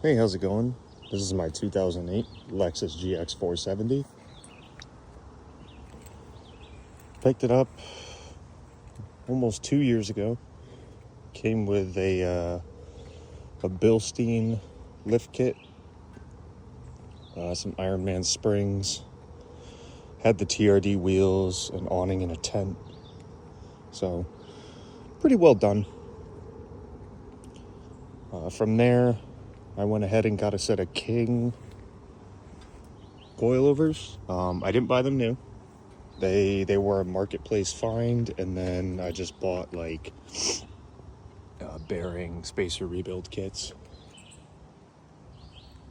Hey, how's it going? This is my 2008 Lexus GX470. Picked it up almost 2 years ago. Came with a Bilstein lift kit, some Ironman springs, had the TRD wheels, an awning, and a tent. So, pretty well done. From there, I went ahead and got a set of King coilovers. I didn't buy them new. They were a marketplace find, and then I just bought like bearing spacer rebuild kits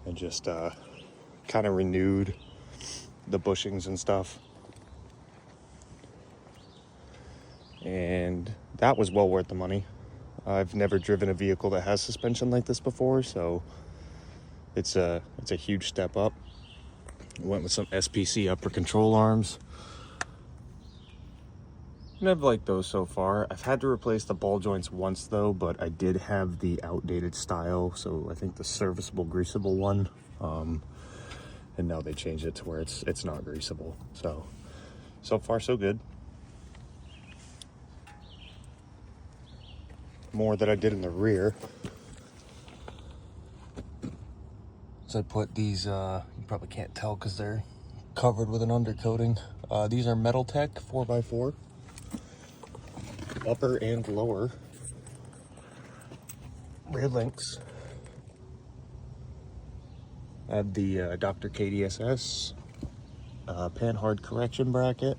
and just kind of renewed the bushings and stuff. And that was well worth the money. I've never driven a vehicle that has suspension like this before, so it's a huge step up. Went with some SPC upper control arms. And I've liked those so far. I've had to replace the ball joints once though, but I did have the outdated style, so I think the serviceable greasable one. And now they changed it to where it's not greasable. So far so good. More that I did in the rear. So I put these, you probably can't tell because they're covered with an undercoating. These are Metaltech 4x4, upper and lower rear links. Add the Dr. KDSS panhard correction bracket.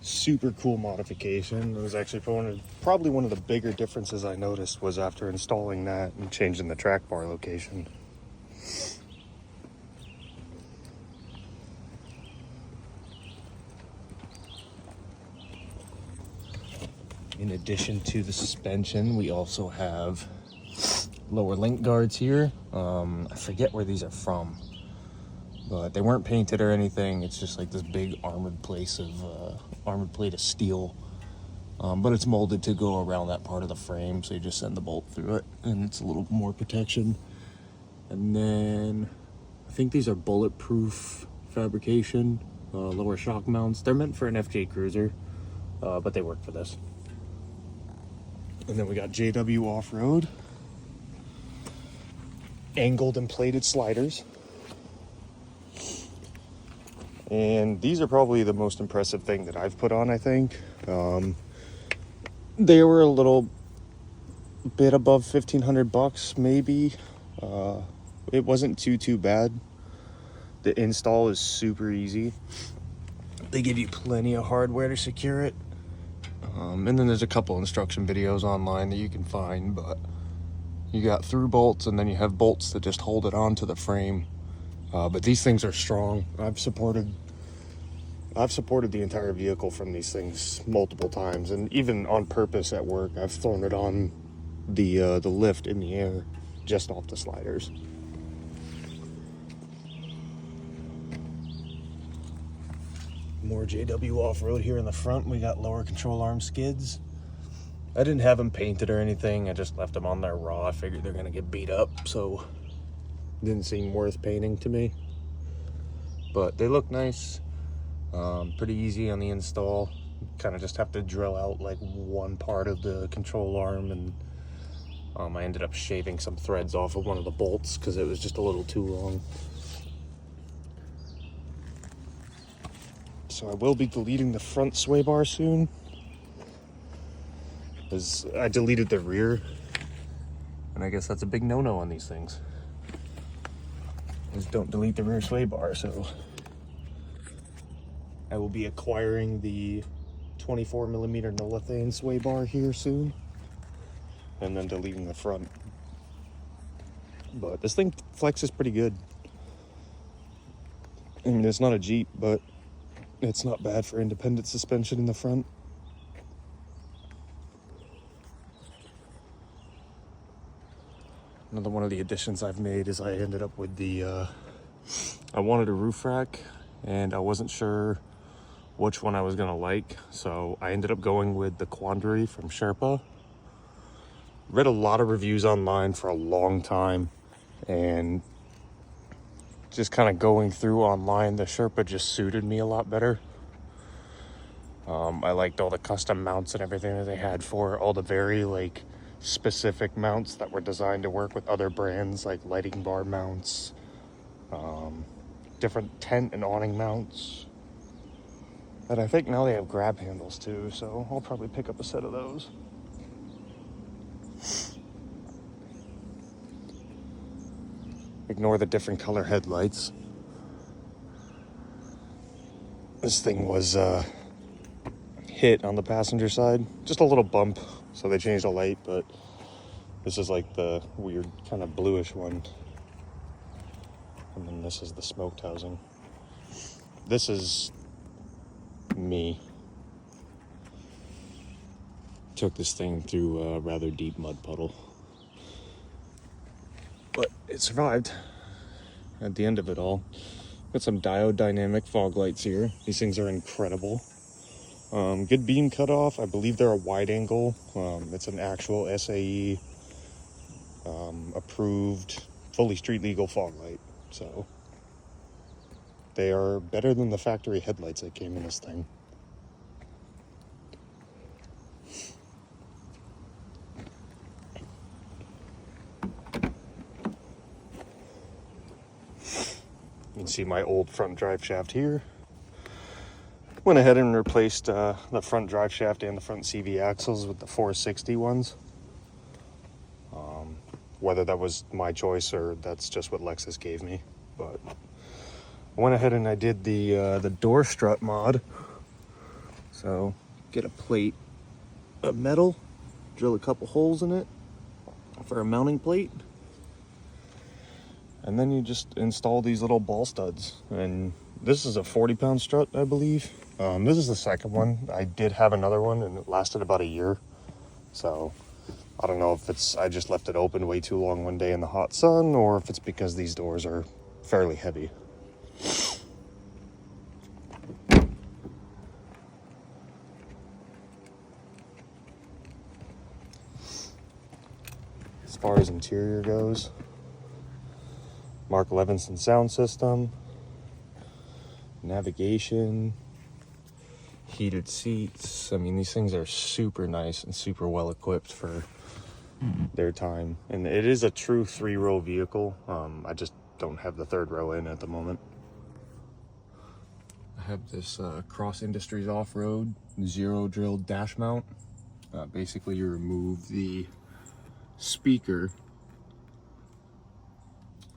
Super cool modification. It was actually probably one of the bigger differences I noticed was after installing that and changing the track bar location. In addition to the suspension, we also have lower link guards here. I forget where these are from, but they weren't painted or anything. It's just like this big armored plate of steel, but it's molded to go around that part of the frame, so you just send the bolt through it and it's a little more protection. And then I think these are bulletproof fabrication, lower shock mounts. They're meant for an FJ Cruiser, but they work for this. And then we got JW Off-Road, angled and plated sliders. And these are probably the most impressive thing that I've put on, I think. They were a little bit above $1,500 maybe. It wasn't too bad. The install is super easy. They give you plenty of hardware to secure it. And then there's a couple instruction videos online that you can find, but you got through bolts and then you have bolts that just hold it onto the frame. But these things are strong. I've supported the entire vehicle from these things multiple times, and even on purpose at work, I've thrown it on the lift in the air just off the sliders. More JW Off-Road here in the front. We got lower control arm skids. I didn't have them painted or anything. I just left them on there raw. I figured they're gonna get beat up, so it didn't seem worth painting to me. But they look nice. Pretty easy on the install. Kind of just have to drill out like one part of the control arm, and I ended up shaving some threads off of one of the bolts because it was just a little too long. So I will be deleting the front sway bar soon, because I deleted the rear, and I guess that's a big no-no on these things. Just don't delete the rear sway bar. So I will be acquiring the 24mm Nolethane sway bar here soon, and then deleting the front. But this thing flexes pretty good. I mean, it's not a Jeep, but it's not bad for independent suspension in the front. Another one of the additions I've made is I ended up with I wanted a roof rack, and I wasn't sure which one I was gonna like, so I ended up going with the Quandary from Sherpa. read a lot of reviews online for a long time, and just kind of going through online, the Sherpa just suited me a lot better. I liked all the custom mounts and everything that they had for all the very like specific mounts that were designed to work with other brands, like lighting bar mounts, different tent and awning mounts. And I think now they have grab handles too, so I'll probably pick up a set of those. Ignore the different color headlights. This thing was hit on the passenger side, just a little bump, so they changed the light, but this is like the weird kind of bluish one. And then this is the smoked housing. This is me. Took this thing through a rather deep mud puddle, but it survived at the end of it all. Got some diode dynamic fog lights here. These things are incredible. Good beam cutoff. I believe they're a wide angle. It's an actual SAE approved, fully street legal fog light. So they are better than the factory headlights that came in this thing. You can see my old front drive shaft here. Went ahead and replaced the front drive shaft and the front CV axles with the 460 ones. Whether that was my choice or that's just what Lexus gave me, but I went ahead and I did the door strut mod. So get a plate of metal, drill a couple holes in it for a mounting plate, and then you just install these little ball studs. And this is a 40-pound strut, I believe. This is the second one. I did have another one and it lasted about a year. So I don't know if it's, I just left it open way too long one day in the hot sun, or if it's because these doors are fairly heavy. As far as interior goes, Mark Levinson sound system, navigation, heated seats. I mean, these things are super nice and super well equipped for their time. And it is a true 3-row vehicle. I just don't have the 3rd row in at the moment. I have this Cross Industries off-road zero drill dash mount. Basically, you remove the speaker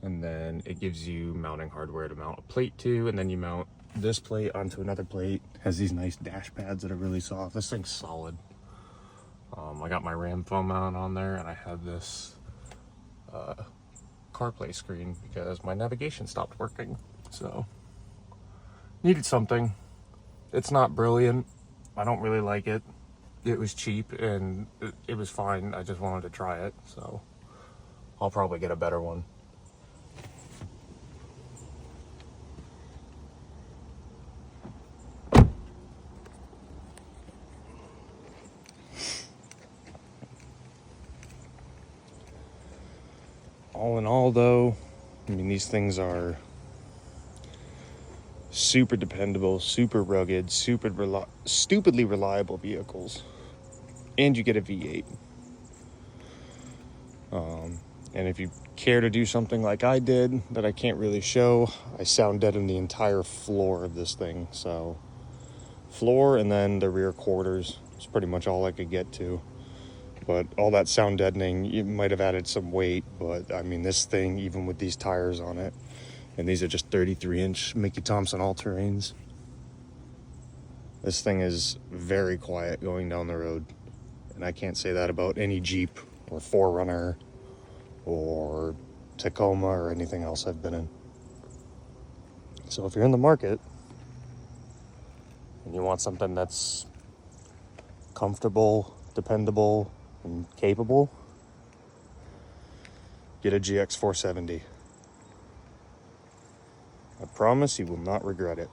and then it gives you mounting hardware to mount a plate to, and then you mount this plate onto another plate. Has these nice dash pads that are really soft. This thing's solid. I got my RAM phone mount on there, and I have this CarPlay screen because my navigation stopped working. So needed something. It's not brilliant. I don't really like it. It was cheap and it was fine. I just wanted to try it, so I'll probably get a better one. All in all, though, I mean, these things are super dependable, super rugged, stupidly reliable vehicles. And you get a V8. And if you care to do something like I did that I can't really show, I sound deaden the entire floor of this thing. So floor and then the rear quarters is pretty much all I could get to. But all that sound deadening, you might have added some weight, but I mean, this thing, even with these tires on it, and these are just 33-inch Mickey Thompson all-terrains, this thing is very quiet going down the road. And I can't say that about any Jeep or 4Runner or Tacoma or anything else I've been in. So if you're in the market and you want something that's comfortable, dependable, and capable, get a GX470. I promise you will not regret it.